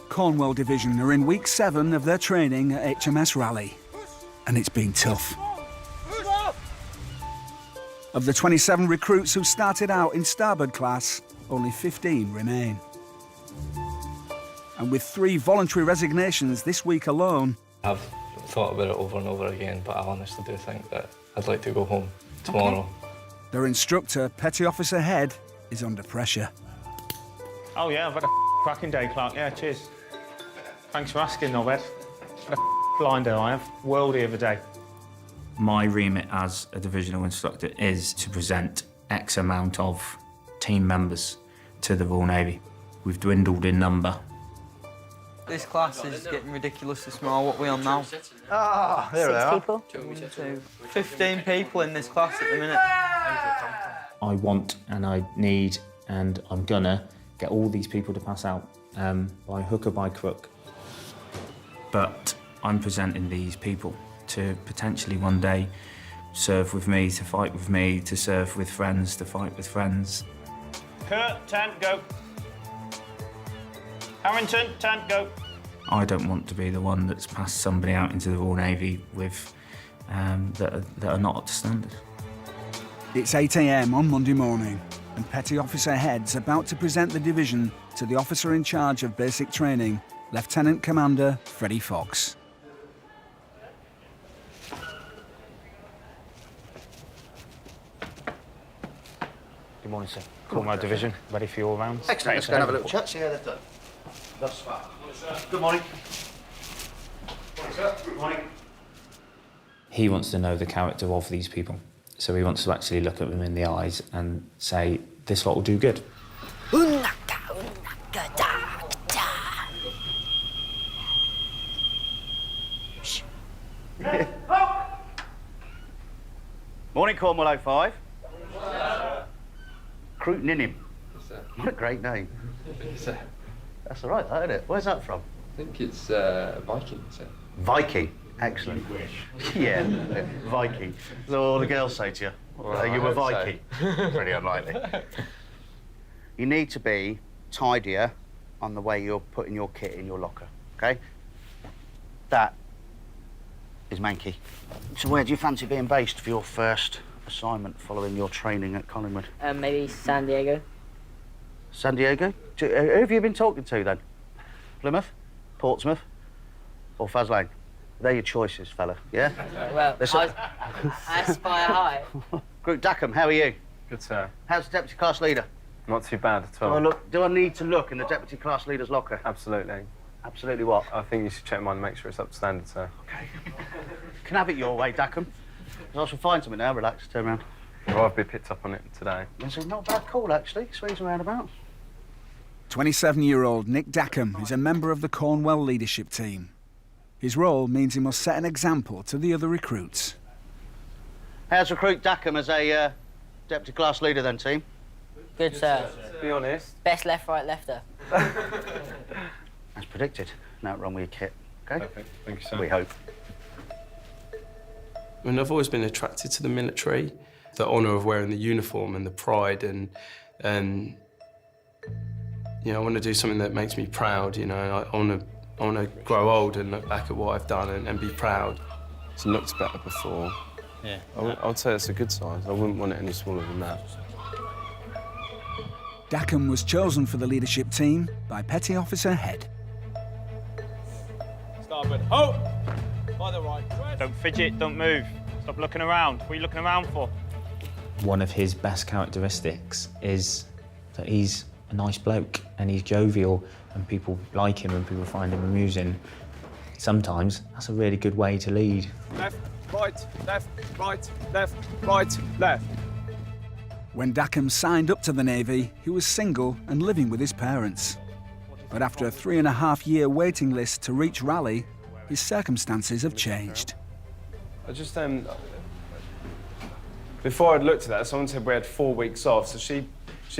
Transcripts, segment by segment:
Cornwall Division are in week 7 of their training at HMS Raleigh, and it's been tough. Of the 27 recruits who started out in starboard class, only 15 remain. And with 3 voluntary resignations this week alone... I've thought about it over and over again, but I honestly do think that I'd like to go home tomorrow. Okay. Their instructor, Petty Officer Head, is under pressure. Oh, yeah, I've had a cracking day, Clark. Yeah, cheers. Thanks for asking, Nobed. Had a blinder, I have. Worldy of a day. My remit as a divisional instructor is to present X amount of team members to the Royal Navy. We've dwindled in number. This class is getting ridiculously small. What are we on now? Ah, there we are. 6 people. 1, 2, 15 people in this class at the minute. I want and I need and I'm gonna get all these people to pass out by hook or by crook. But I'm presenting these people to potentially one day serve with me, to fight with me, to serve with friends, to fight with friends. Kurt, 10, go. Harrington, 10, go. I don't want to be the one that's passed somebody out into the Royal Navy with that are not up to standard. It's 8 a.m. on Monday morning, and Petty Officer Head's about to present the division to the officer in charge of basic training, Lieutenant Commander Freddie Fox. Good morning, sir. Cornwall Division, ready for your rounds. Excellent. Let's go and have a little chat, see how they've done. Thus far. Good morning. Good morning, sir. Good morning. He wants to know the character of these people. So he wants to actually look at them in the eyes and say, this lot will do good. Morning, Cornwall 05. Cruton in him. What a great name. That's all right, that, isn't it? Where's that from? I think it's Viking, sir. Viking. Excellent. Yeah, Viking. So all the girls say to you, Well, you were I hope Viking. Pretty unlikely. You need to be tidier on the way you're putting your kit in your locker, OK? That is Mankey. So where do you fancy being based for your first assignment following your training at Collingwood? Maybe San Diego. San Diego? Who have you been talking to, then? Plymouth? Portsmouth? Or Faslane? They're your choices, fella, yeah? Well, I aspire high. Group Dackham, how are you? Good, sir. How's the deputy class leader? Not too bad at all. Do I need to look in the deputy class leader's locker? Absolutely. Absolutely what? I think you should check mine and make sure it's up to standard, sir. OK. Can have it your way, Dackham. I shall find something now, relax, turn around. Well, I've been picked up on it today. It's not a bad call, actually. Swings around about. 27-year-old Nick Dackham is a member of the Cornwall leadership team. His role means he must set an example to the other recruits. How's recruit Dackham as a deputy class leader, then, team? Good, sir. To be honest. Best left, right, lefter. As predicted. Now run with your kit, OK? Perfect. Thank you, sir. We hope. I mean, I've always been attracted to the military, the honour of wearing the uniform and the pride and you know, I want to do something that makes me proud, you know. I want to grow old and look back at what I've done and be proud. It's looked better before. Yeah. I would say it's a good size. I wouldn't want it any smaller than that. Dackham was chosen for the leadership team by Petty Officer Head. Starboard, ho! By the right. Don't fidget, don't move. Stop looking around. What are you looking around for? One of his best characteristics is that he's a nice bloke and he's jovial and people like him and people find him amusing. Sometimes that's a really good way to lead. Left, right, left, right, left, right, left. When Dackham signed up to the Navy, he was single and living with his parents. But after a 3.5-year waiting list to reach Raleigh, his circumstances have changed. I just, before I'd looked at that, someone said we had 4 weeks off, so she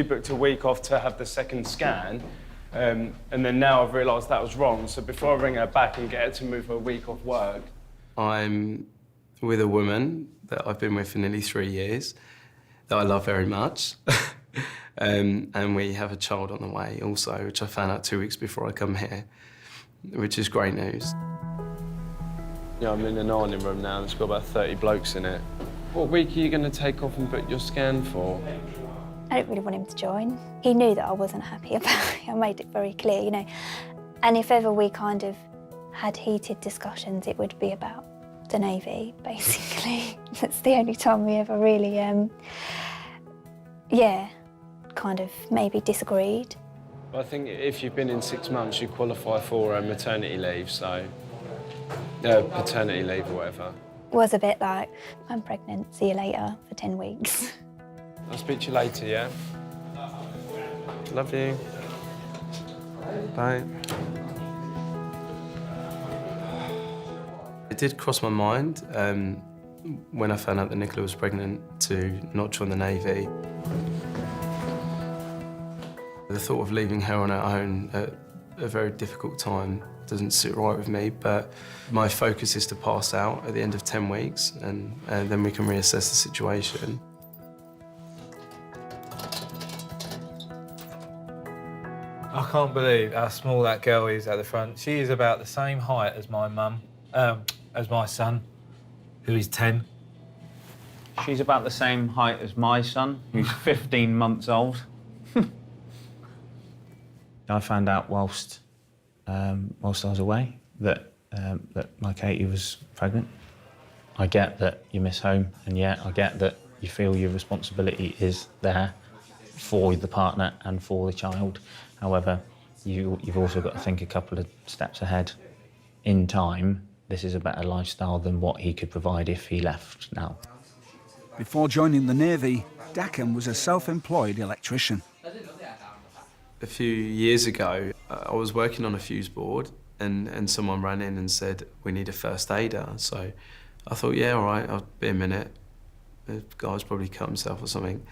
booked a week off to have the second scan, and then now I've realised that was wrong, so before I ring her back and get her to move her week off work, I'm with a woman that I've been with for nearly 3 years, that I love very much. And we have a child on the way also, which I found out 2 weeks before I come here, which is great news. Yeah, I'm in an ironing room now. There's got about 30 blokes in it. What week are you going to take off and book your scan for? I didn't really want him to join. He knew that I wasn't happy about it. I made it very clear, you know. And if ever we kind of had heated discussions, it would be about the Navy, basically. That's the only time we ever really, kind of maybe disagreed. I think if you've been in 6 months, you qualify for maternity leave, so paternity leave or whatever. It was a bit like, I'm pregnant, see you later for 10 weeks. I'll speak to you later, yeah? Love you. Bye. It did cross my mind when I found out that Nicola was pregnant to not join the Navy. The thought of leaving her on her own at a very difficult time doesn't sit right with me, but my focus is to pass out at the end of 10 weeks and then we can reassess the situation. I can't believe how small that girl is at the front. She is about the same height as my mum, as my son, who is 10. She's about the same height as my son, who's 15 months old. I found out whilst I was away that my Katie was pregnant. I get that you miss home, and yeah, I get that you feel your responsibility is there for the partner and for the child. However, you've also got to think a couple of steps ahead. In time, this is a better lifestyle than what he could provide if he left now. Before joining the Navy, Dackham was a self-employed electrician. A few years ago, I was working on a fuse board and someone ran in and said, we need a first aider. So I thought, yeah, all right, I'll be a minute. The guy's probably cut himself or something.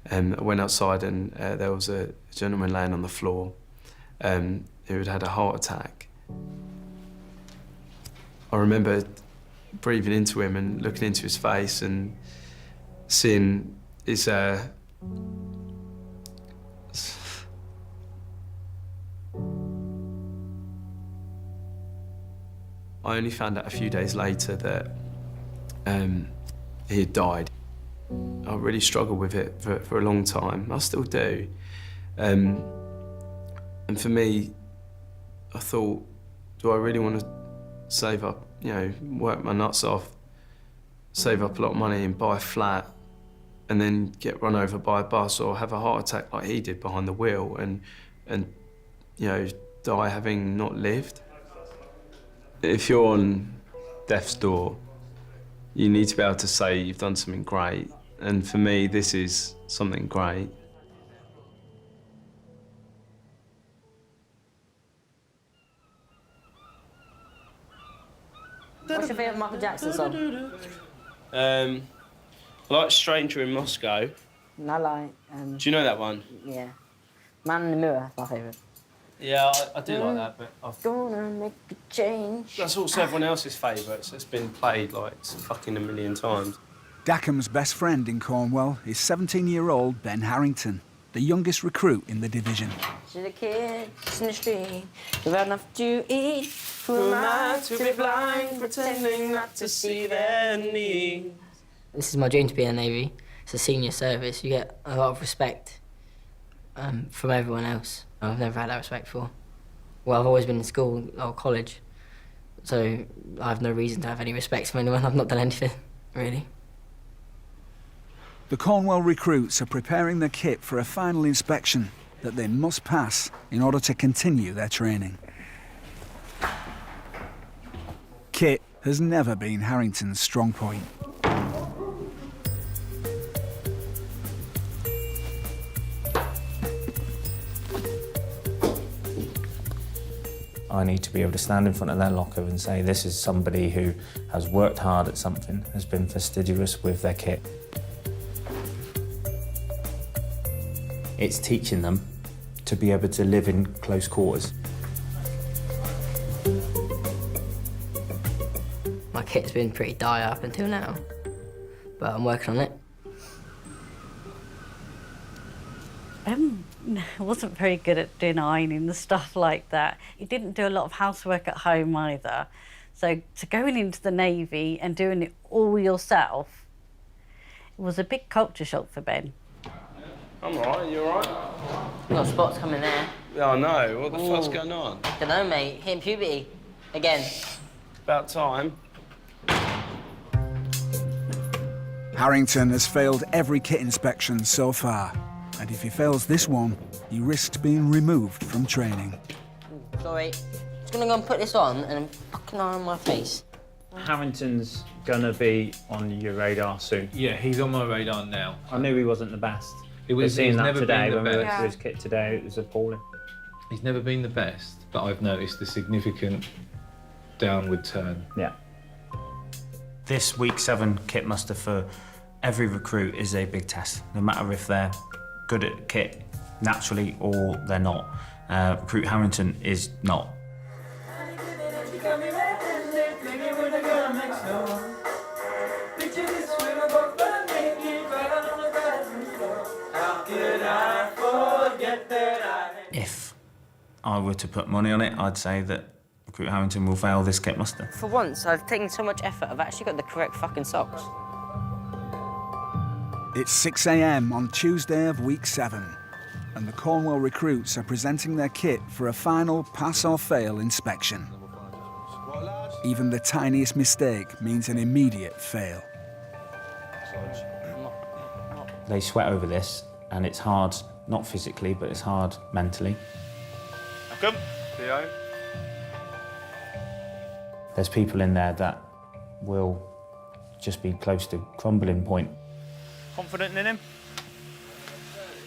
And I went outside and there was a gentleman laying on the floor who had had a heart attack. I remember breathing into him and looking into his face and seeing his... I only found out a few days later that he had died. I really struggled with it for a long time. I still do. And for me, I thought, do I really want to save up, you know, work my nuts off, save up a lot of money and buy a flat and then get run over by a bus or have a heart attack like he did behind the wheel and you know, die having not lived? If you're on death's door, you need to be able to say you've done something great. And for me, this is something great. What's your favourite Michael Jackson song? I like Stranger in Moscow. And I like... Do you know that one? Yeah. Man in the Mirror, my favourite. Yeah, I do like that, but Gonna make a change. that's also everyone else's favourite, so it's been played like fucking a million times. Dackham's best friend in Cornwall is 17-year-old Ben Harrington, the youngest recruit in the division. To the kids in the street, without enough to eat. Who am I to be blind, pretending not to see their needs? This is my dream to be in the Navy. It's a senior service. You get a lot of respect from everyone else. I've never had that respect before. Well, I've always been in school or college, so I have no reason to have any respect from anyone. I've not done anything, really. The Cornwall recruits are preparing their kit for a final inspection that they must pass in order to continue their training. Kit has never been Harrington's strong point. I need to be able to stand in front of their locker and say, this is somebody who has worked hard at something, has been fastidious with their kit. It's teaching them to be able to live in close quarters. My kit's been pretty dire up until now, but I'm working on it. I wasn't very good at doing ironing and stuff like that. He didn't do a lot of housework at home either. So to going into the Navy and doing it all yourself, it was a big culture shock for Ben. I'm all right, you all right? You got spots coming there. Yeah, I know. What the fuck's going on? Don't know, mate. Hitting puberty. Again. About time. Harrington has failed every kit inspection so far, and if he fails this one, he risks being removed from training. Sorry. Just gonna go and put this on and fucking eye on my face. Harrington's gonna be on your radar soon. Yeah, he's on my radar now. I knew he wasn't the best. He's seeing that never today been the when we went best. through his kit today, it was appalling. He's never been the best, but I've noticed a significant downward turn. Yeah. This week 7 kit muster for every recruit is a big test, no matter if they're good at kit naturally or they're not. Recruit Harrington is not. If I were to put money on it, I'd say that Recruit Harrington will fail this kit muster. For once, I've taken so much effort, I've actually got the correct fucking socks. It's 6 a.m. on Tuesday of week 7, and the Cornwall recruits are presenting their kit for a final pass or fail inspection. Even the tiniest mistake means an immediate fail. They sweat over this, and it's hard, not physically, but it's hard mentally. Come. Theo? There's people in there that will just be close to crumbling point. Confident in him?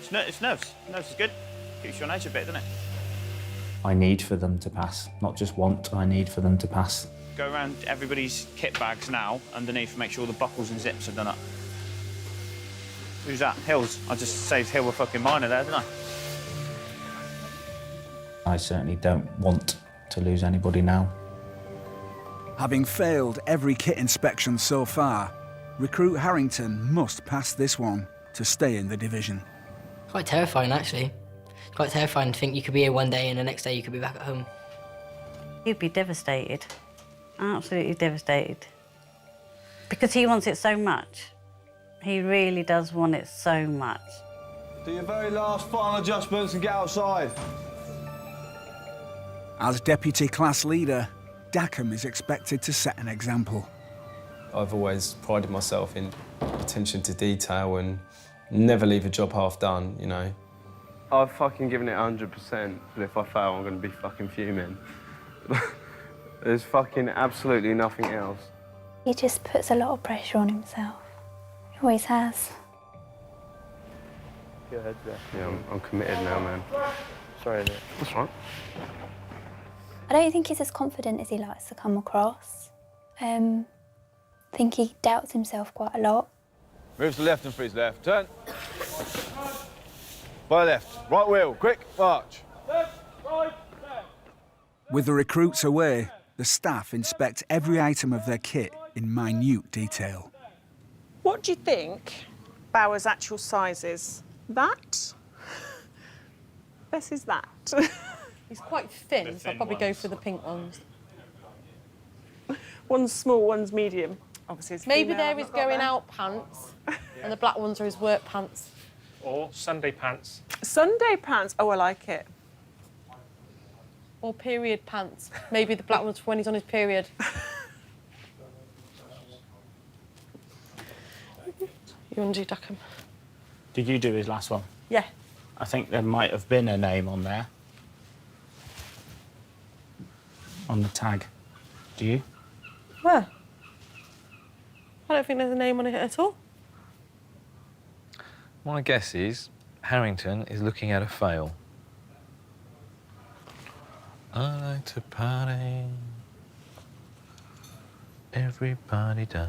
It's nerves. Nerves is good. Keeps you on edge a bit, doesn't it? I need for them to pass, not just want, I need for them to pass. Go around everybody's kit bags now, underneath, make sure all the buckles and zips are done up. Who's that? Hills. I just saved Hill a fucking minor there, didn't I? I certainly don't want to lose anybody now. Having failed every kit inspection so far, Recruit Harrington must pass this one to stay in the division. Quite terrifying, actually. It's quite terrifying to think you could be here one day and the next day you could be back at home. He'd be devastated. Absolutely devastated. Because he wants it so much. He really does want it so much. Do your very last final adjustments and get outside. As deputy class leader, Dackham is expected to set an example. I've always prided myself in attention to detail and never leave a job half done, you know. I've fucking given it 100%, but if I fail, I'm gonna be fucking fuming. There's fucking absolutely nothing else. He just puts a lot of pressure on himself. He always has. Your head's there. Yeah, I'm committed now, man. Sorry, Nick. That's right. I don't think he's as confident as he likes to come across. I think he doubts himself quite a lot. Move to the left and freeze left. Turn. By left. Right wheel. Quick. March. Left, right, left. With the recruits away, the staff inspect every item of their kit in minute detail. What do you think Bauer's actual size is? That? This is that. He's quite thin, so I'll probably go for the pink ones. One's small, one's medium. Obviously, it's Maybe female, there I've his not got going there. out pants, and the black ones are his work pants. Or Sunday pants. Sunday pants. Oh, I like it. Or period pants. Maybe the black ones for when he's on his period. You want to do Duckham? Did you do his last one? Yeah. I think there might have been a name on there. On the tag. Do you? Where? I don't think there's a name on it at all. My guess is Harrington is looking at a fail. I like to party. Everybody does.